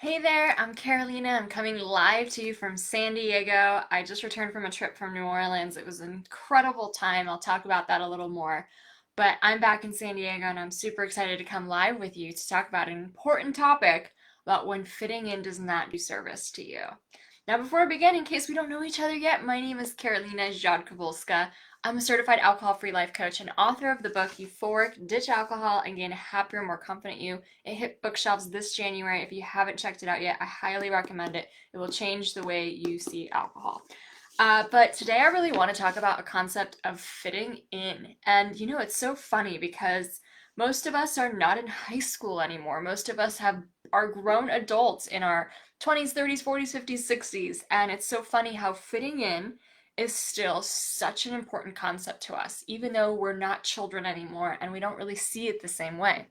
Hey there, I'm Carolina. I'm coming live to you from San Diego. I just returned from a trip from New Orleans. It was an incredible time. I'll talk about that a little more. But I'm back in San Diego and I'm super excited to come live with you to talk about an important topic about when fitting in does not do service to you. Now, before I begin, in case we don't know each other yet, my name is Karolina Jodkowalska. I'm a certified alcohol-free life coach and author of the book Euphoric, Ditch Alcohol and Gain a Happier, More Confident You. It hit bookshelves this January. If you haven't checked it out yet, I highly recommend it. It will change the way you see alcohol. But today I really want to talk about a concept of fitting in. And it's so funny because most of us are not in high school anymore. Most of us are grown adults in our 20s, 30s, 40s, 50s, 60s. And it's so funny how fitting in is still such an important concept to us, even though we're not children anymore and we don't really see it the same way.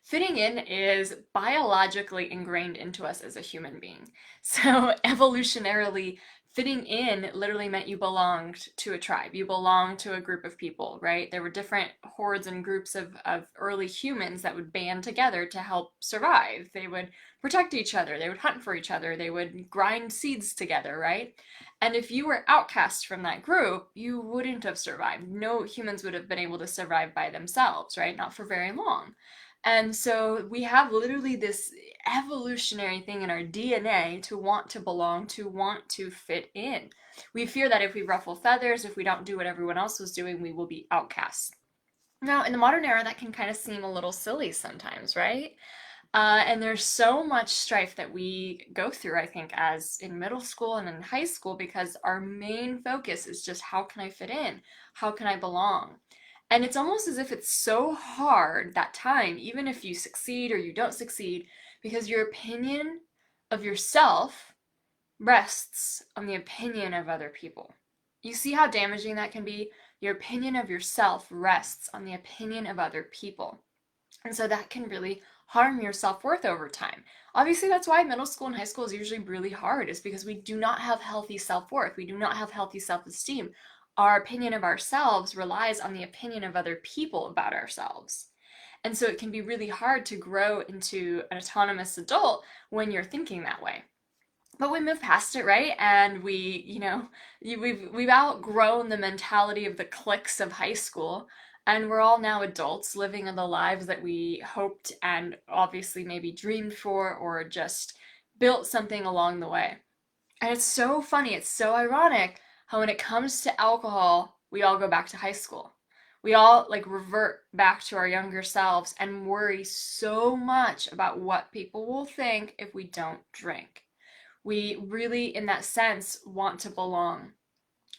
Fitting in is biologically ingrained into us as a human being. So, evolutionarily, fitting in literally meant you belonged to a tribe. You belonged to a group of people, right? There were different hordes and groups of early humans that would band together to help survive. They would protect each other, they would hunt for each other, they would grind seeds together, right? And if you were outcast from that group, you wouldn't have survived. No humans would have been able to survive by themselves, right? Not for very long. And so we have literally this evolutionary thing in our DNA to want to belong, to want to fit in. We fear that if we ruffle feathers, if we don't do what everyone else was doing, we will be outcasts. Now, in the modern era, that can kind of seem a little silly sometimes, right? And there's so much strife that we go through, I think, as in middle school and in high school, because our main focus is just how can I fit in? How can I belong? And it's almost as if it's so hard that time, even if you succeed or you don't succeed, because your opinion of yourself rests on the opinion of other people. You see how damaging that can be? Your opinion of yourself rests on the opinion of other people. And so that can really harm your self-worth over time. Obviously, that's why middle school and high school is usually really hard, is because we do not have healthy self-worth. We do not have healthy self-esteem. Our opinion of ourselves relies on the opinion of other people about ourselves. And so it can be really hard to grow into an autonomous adult when you're thinking that way. But we move past it, right? And we've outgrown the mentality of the cliques of high school, and we're all now adults living in the lives that we hoped and obviously maybe dreamed for or just built something along the way. And it's so funny, it's so ironic how when it comes to alcohol, we all go back to high school. We all like revert back to our younger selves and worry so much about what people will think if we don't drink. We really, in that sense, want to belong.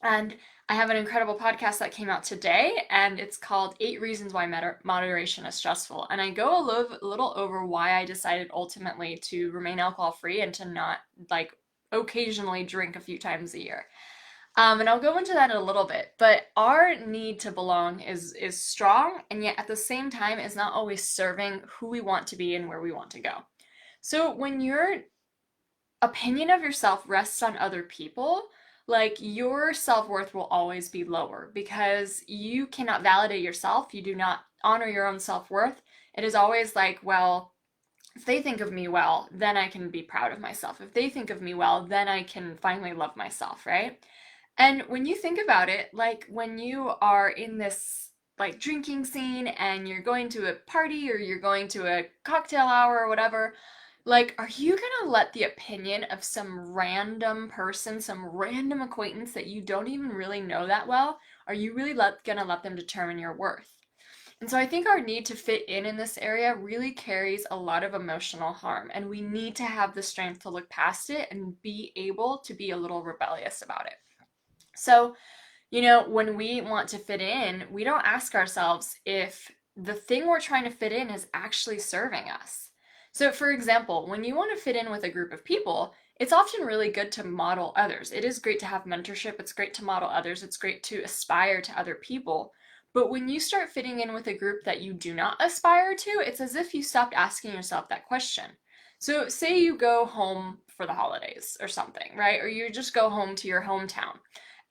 And I have an incredible podcast that came out today, and it's called 8 Reasons Why Moderation is Stressful. And I go a little over why I decided ultimately to remain alcohol free and to not like occasionally drink a few times a year. And I'll go into that in a little bit, but our need to belong is strong, and yet at the same time is not always serving who we want to be and where we want to go. So when your opinion of yourself rests on other people, like your self-worth will always be lower because you cannot validate yourself. You do not honor your own self-worth. It is always like, well, if they think of me well, then I can be proud of myself. If they think of me well, then I can finally love myself, right? And when you think about it, like when you are in this like drinking scene and you're going to a party or you're going to a cocktail hour or whatever, like, are you gonna let the opinion of some random person, some random acquaintance that you don't even really know that well, are you really gonna let them determine your worth? And so I think our need to fit in this area really carries a lot of emotional harm, and we need to have the strength to look past it and be able to be a little rebellious about it. So, when we want to fit in, we don't ask ourselves if the thing we're trying to fit in is actually serving us. So, for example, when you want to fit in with a group of people, it's often really good to model others. It is great to have mentorship, it's great to model others, it's great to aspire to other people. But when you start fitting in with a group that you do not aspire to, it's as if you stopped asking yourself that question. So, say you go home for the holidays or something, right? Or you just go home to your hometown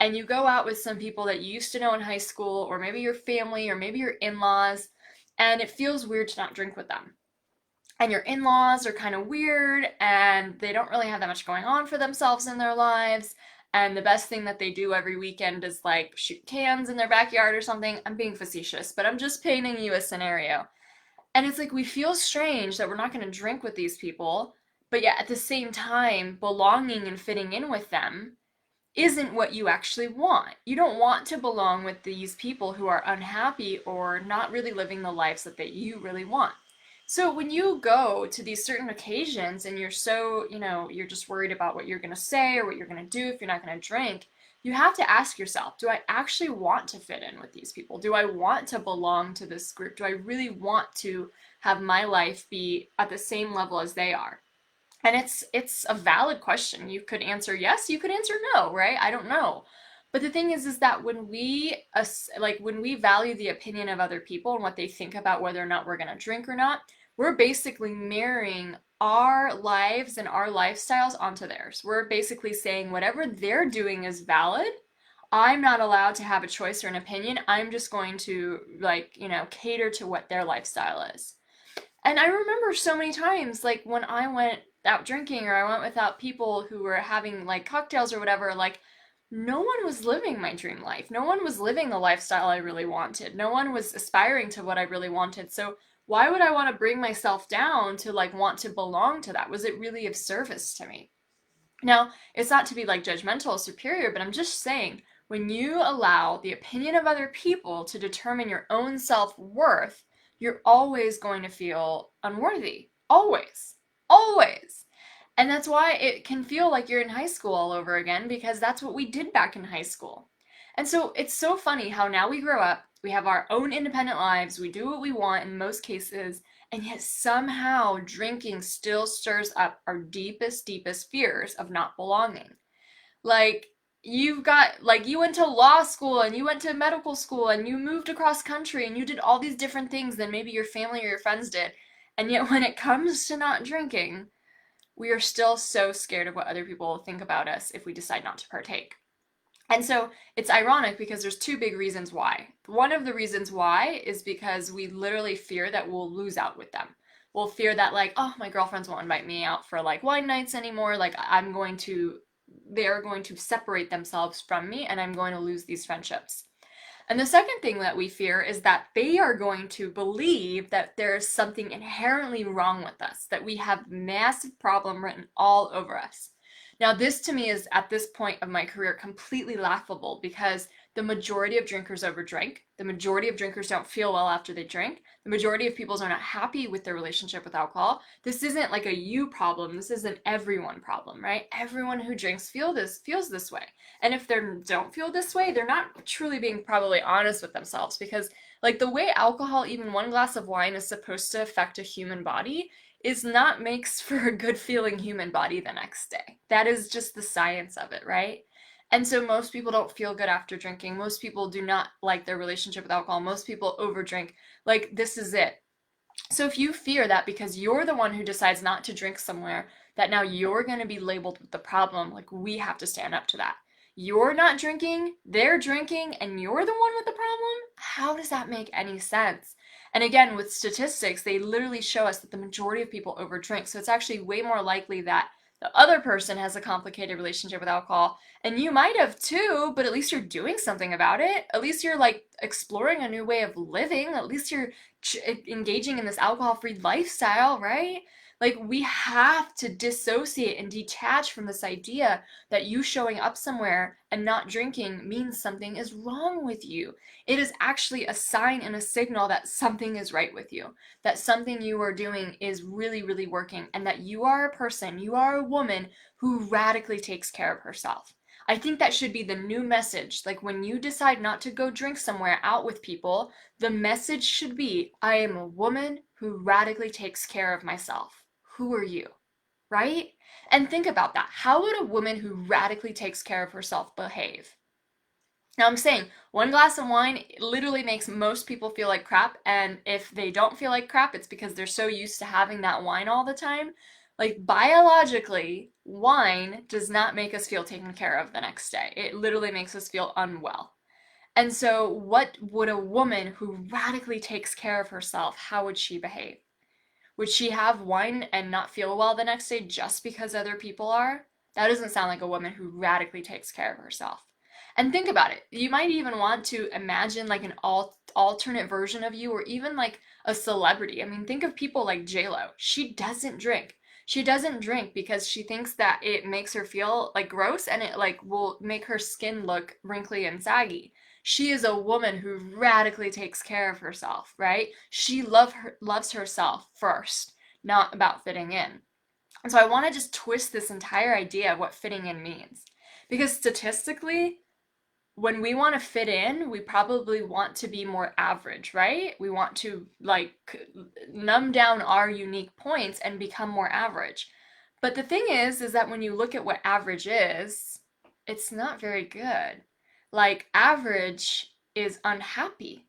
and you go out with some people that you used to know in high school, or maybe your family, or maybe your in laws, and it feels weird to not drink with them. and your in-laws are kind of weird and they don't really have that much going on for themselves in their lives, and the best thing that they do every weekend is like shoot cans in their backyard or something. I'm being facetious, but I'm just painting you a scenario. And it's like we feel strange that we're not going to drink with these people, but yet at the same time, belonging and fitting in with them isn't what you actually want. You don't want to belong with these people who are unhappy or not really living the lives that you really want. So when you go to these certain occasions and you're so, you're just worried about what you're going to say or what you're going to do if you're not going to drink, you have to ask yourself, do I actually want to fit in with these people? Do I want to belong to this group? Do I really want to have my life be at the same level as they are? And it's a valid question. You could answer yes, you could answer no, right? I don't know. But the thing is that when we value the opinion of other people and what they think about whether or not we're going to drink or not, we're basically mirroring our lives and our lifestyles onto theirs. We're basically saying whatever they're doing is valid. I'm not allowed to have a choice or an opinion. I'm just going to cater to what their lifestyle is. And I remember so many times, like when I went out drinking or I went without people who were having like cocktails or whatever, like no one was living my dream life. No one was living the lifestyle I really wanted. No one was aspiring to what I really wanted. So why would I want to bring myself down to like want to belong to that? Was it really of service to me? Now, it's not to be like judgmental or superior, but I'm just saying when you allow the opinion of other people to determine your own self-worth, you're always going to feel unworthy. Always. Always. And that's why it can feel like you're in high school all over again, because that's what we did back in high school. And so it's so funny how now we grow up, we have our own independent lives, we do what we want in most cases, and yet somehow drinking still stirs up our deepest, deepest fears of not belonging. Like, you went to law school and you went to medical school and you moved across country and you did all these different things than maybe your family or your friends did. And yet when it comes to not drinking, we are still so scared of what other people will think about us if we decide not to partake. And so it's ironic because there's two big reasons why. One of the reasons why is because we literally fear that we'll lose out with them. We'll fear that like, oh, my girlfriends won't invite me out for like wine nights anymore. Like they're going to separate themselves from me and I'm going to lose these friendships. And the second thing that we fear is that they are going to believe that there's something inherently wrong with us, that we have massive problem written all over us. Now, this to me is at this point of my career completely laughable because the majority of drinkers overdrink. The majority of drinkers don't feel well after they drink. The majority of people are not happy with their relationship with alcohol. This isn't like a you problem. This is an everyone problem, right? Everyone who drinks feels this way. And if they don't feel this way, they're not truly being probably honest with themselves because like the way alcohol, even one glass of wine is supposed to affect a human body is not makes for a good feeling human body the next day. That is just the science of it, right? And so most people don't feel good after drinking. Most people do not like their relationship with alcohol. Most people overdrink. Like, this is it. So if you fear that because you're the one who decides not to drink somewhere, that now you're going to be labeled with the problem, like we have to stand up to that. You're not drinking, they're drinking, and you're the one with the problem? How does that make any sense? And again, with statistics, they literally show us that the majority of people overdrink. So it's actually way more likely that the other person has a complicated relationship with alcohol, and you might have too, but at least you're doing something about it. At least you're like exploring a new way of living. At least you're engaging in this alcohol-free lifestyle, right? Like, we have to dissociate and detach from this idea that you showing up somewhere and not drinking means something is wrong with you. It is actually a sign and a signal that something is right with you, that something you are doing is really, really working, and that you are a person, you are a woman who radically takes care of herself. I think that should be the new message. Like, when you decide not to go drink somewhere out with people, the message should be, I am a woman who radically takes care of myself. Who are you? Right? And think about that. How would a woman who radically takes care of herself behave? Now, I'm saying one glass of wine literally makes most people feel like crap, and if they don't feel like crap, it's because they're so used to having that wine all the time. Like, biologically, wine does not make us feel taken care of the next day. It literally makes us feel unwell. And so, what would a woman who radically takes care of herself, how would she behave? Would she have wine and not feel well the next day just because other people are? That doesn't sound like a woman who radically takes care of herself. And think about it. You might even want to imagine like an alternate version of you, or even like a celebrity. I mean, think of people like J-Lo. She doesn't drink. She doesn't drink because she thinks that it makes her feel like gross, and it like will make her skin look wrinkly and saggy. She is a woman who radically takes care of herself, right? She loves herself first, not about fitting in. And so I want to just twist this entire idea of what fitting in means. Because statistically, when we want to fit in, we probably want to be more average, right? We want to like numb down our unique points and become more average. But the thing is that when you look at what average is, it's not very good. Like, average is unhappy.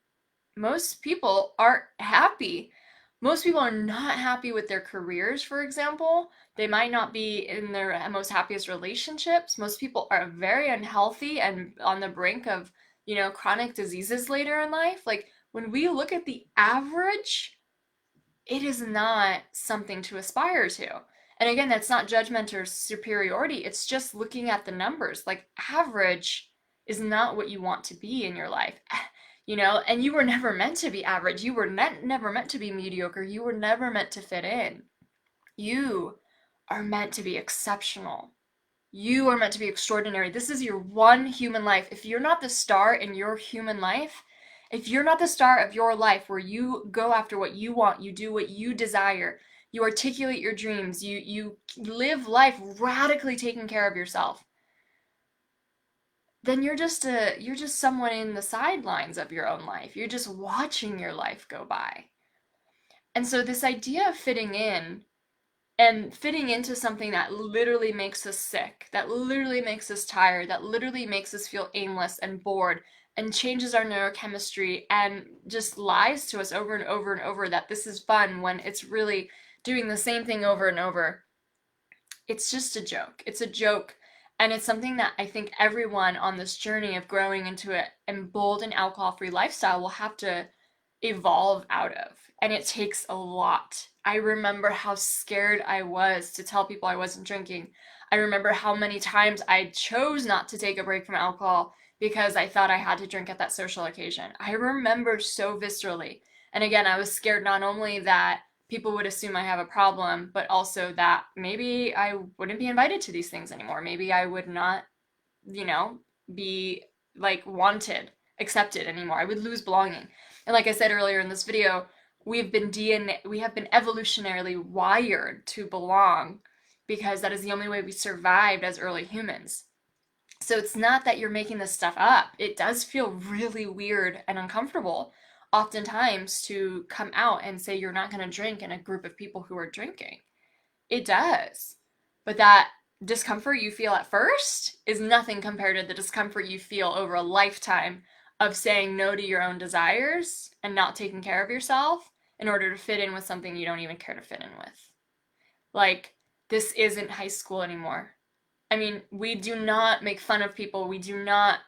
Most people aren't happy. Most people are not happy with their careers, for example. They might not be in their most happiest relationships. Most people are very unhealthy and on the brink of, chronic diseases later in life. Like, when we look at the average, it is not something to aspire to. And again, that's not judgment or superiority. It's just looking at the numbers. Like, average is not what you want to be in your life. And you were never meant to be average. You were never meant to be mediocre. You were never meant to fit in. You are meant to be exceptional. You are meant to be extraordinary. This is your one human life. If you're not the star in your human life, if you're not the star of your life where you go after what you want, you do what you desire, you articulate your dreams, you live life radically taking care of yourself, then you're just someone in the sidelines of your own life. You're just watching your life go by. And so this idea of fitting in and fitting into something that literally makes us sick, that literally makes us tired, that literally makes us feel aimless and bored and changes our neurochemistry and just lies to us over and over and over that this is fun when it's really doing the same thing over and over. It's just a joke. It's a joke. And it's something that I think everyone on this journey of growing into an emboldened alcohol-free lifestyle will have to evolve out of. And it takes a lot. I remember how scared I was to tell people I wasn't drinking. I remember how many times I chose not to take a break from alcohol because I thought I had to drink at that social occasion. I remember so viscerally. And again, I was scared not only that people would assume I have a problem, but also that maybe I wouldn't be invited to these things anymore. Maybe I would not, be like wanted, accepted anymore. I would lose belonging. And like I said earlier in this video, we have been evolutionarily wired to belong because that is the only way we survived as early humans. So it's not that you're making this stuff up. It does feel really weird and uncomfortable oftentimes to come out and say you're not going to drink in a group of people who are drinking. It does. But that discomfort you feel at first is nothing compared to the discomfort you feel over a lifetime of saying no to your own desires and not taking care of yourself in order to fit in with something you don't even care to fit in with. Like, this isn't high school anymore. I mean, we do not make fun of people. We do not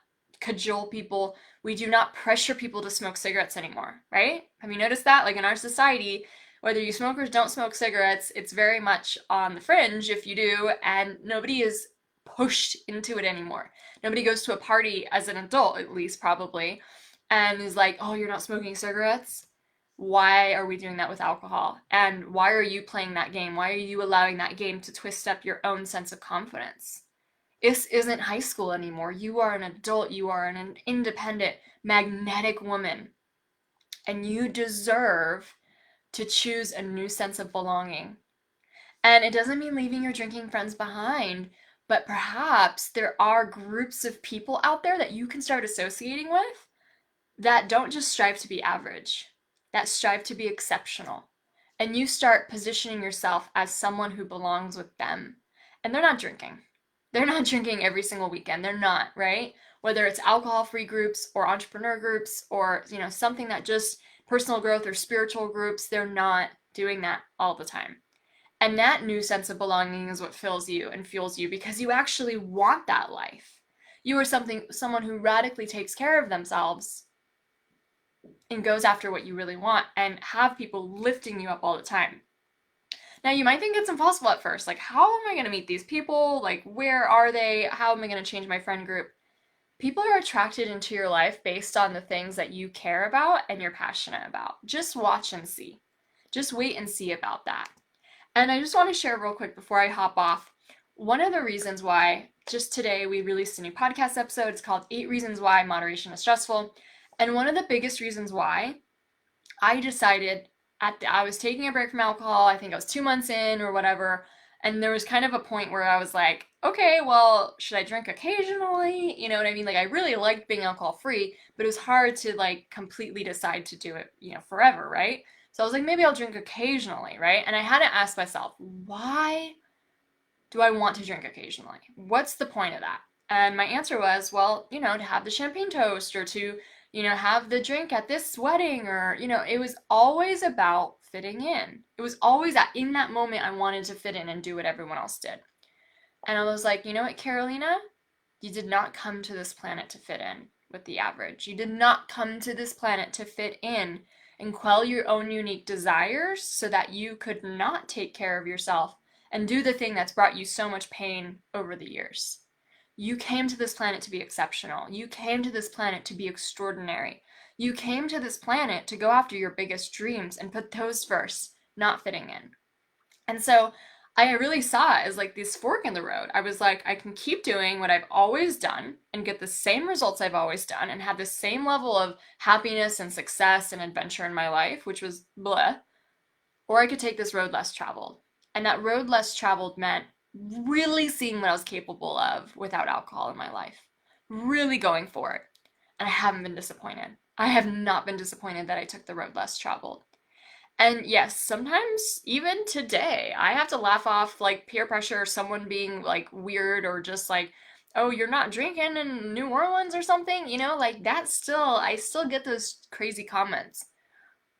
cajole people. We do not pressure people to smoke cigarettes anymore, right? Have you noticed that? Like, in our society, whether you smoke or don't smoke cigarettes, it's very much on the fringe if you do, and nobody is pushed into it anymore. Nobody goes to a party as an adult, at least probably, and is like, oh, you're not smoking cigarettes? Why are we doing that with alcohol? And why are you playing that game? Why are you allowing that game to twist up your own sense of confidence? This isn't high school anymore. You are an adult. You are an independent, magnetic woman. And you deserve to choose a new sense of belonging. And it doesn't mean leaving your drinking friends behind, but perhaps there are groups of people out there that you can start associating with that don't just strive to be average, that strive to be exceptional. And you start positioning yourself as someone who belongs with them. And they're not drinking. They're not drinking every single weekend. They're not, right? Whether it's alcohol-free groups or entrepreneur groups or, something that just personal growth or spiritual groups, they're not doing that all the time. And that new sense of belonging is what fills you and fuels you because you actually want that life. You are someone who radically takes care of themselves and goes after what you really want and have people lifting you up all the time. Now, you might think it's impossible at first. Like, how am I going to meet these people? Like, where are they? How am I going to change my friend group? People are attracted into your life based on the things that you care about and you're passionate about. Just watch and see. Just wait and see about that. And I just want to share real quick before I hop off. One of the reasons why, just today, we released a new podcast episode. It's called 8 Reasons Why Moderation is Stressful. And one of the biggest reasons why I decided I was taking a break from alcohol. I think I was 2 months in or whatever. And there was kind of a point where I was like, okay, well, should I drink occasionally? You know what I mean? Like, I really liked being alcohol free, but it was hard to like completely decide to do it, forever, right? So I was like, maybe I'll drink occasionally, right? And I had to ask myself, why do I want to drink occasionally? What's the point of that? And my answer was, well, to have the champagne toast or to, have the drink at this wedding or, it was always about fitting in. It was always that in that moment I wanted to fit in and do what everyone else did. And I was like, you know what, Carolina? You did not come to this planet to fit in with the average. You did not come to this planet to fit in and quell your own unique desires so that you could not take care of yourself and do the thing that's brought you so much pain over the years. You came to this planet to be exceptional. You came to this planet to be extraordinary. You came to this planet to go after your biggest dreams and put those first, not fitting in. And so I really saw it as like this fork in the road. I was like, I can keep doing what I've always done and get the same results I've always done and have the same level of happiness and success and adventure in my life, which was bleh. Or I could take this road less traveled. And that road less traveled meant really seeing what I was capable of without alcohol in my life. Really going for it. And I haven't been disappointed. I have not been disappointed that I took the road less traveled. And yes, sometimes even today, I have to laugh off like peer pressure or someone being like weird or just like, oh, you're not drinking in New Orleans or something, like that's still, I still get those crazy comments.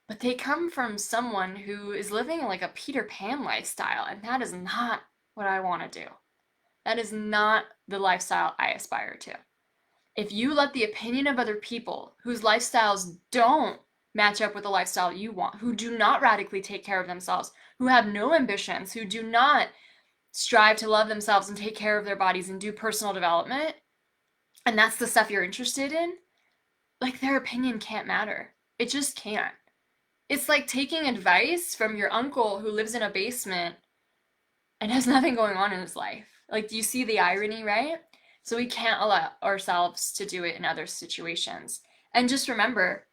But they come from someone who is living like a Peter Pan lifestyle, and that is not what I want to do. That is not the lifestyle I aspire to. If you let the opinion of other people whose lifestyles don't match up with the lifestyle you want, who do not radically take care of themselves, who have no ambitions, who do not strive to love themselves and take care of their bodies and do personal development, and that's the stuff you're interested in, like their opinion can't matter. It just can't. It's like taking advice from your uncle who lives in a basement and has nothing going on in his life. Like, do you see the irony, right? So we can't allow ourselves to do it in other situations. And just remember,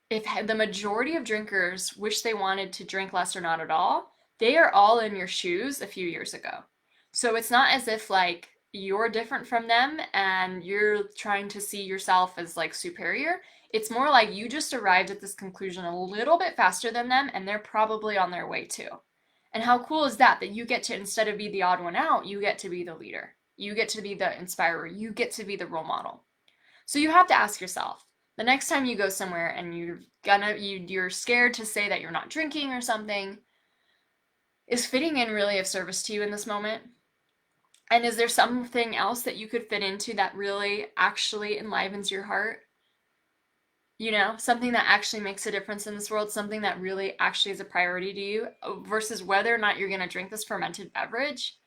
if the majority of drinkers wish they wanted to drink less or not at all, they are all in your shoes a few years ago. So it's not as if like you're different from them and you're trying to see yourself as like superior. It's more like you just arrived at this conclusion a little bit faster than them and they're probably on their way too. And how cool is that? That you get to, instead of be the odd one out, you get to be the leader. You get to be the inspirer. You get to be the role model. So you have to ask yourself, the next time you go somewhere and you're scared to say that you're not drinking or something, is fitting in really of service to you in this moment? And is there something else that you could fit into that really actually enlivens your heart? Something that actually makes a difference in this world, something that really actually is a priority to you versus whether or not you're going to drink this fermented beverage.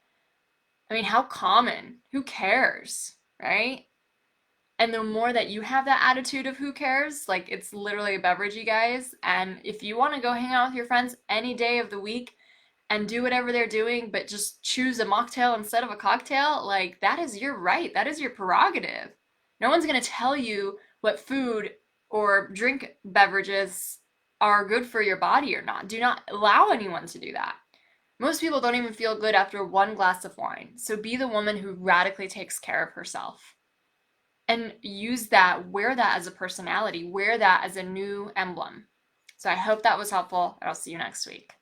I mean, how common? Who cares, right? And the more that you have that attitude of who cares, like it's literally a beverage, you guys. And if you want to go hang out with your friends any day of the week and do whatever they're doing, but just choose a mocktail instead of a cocktail, like that is your right. That is your prerogative. No one's going to tell you what food or drink beverages are good for your body or not. Do not allow anyone to do that. Most people don't even feel good after one glass of wine. So be the woman who radically takes care of herself. And use that, wear that as a personality, wear that as a new emblem. So I hope that was helpful, and I'll see you next week.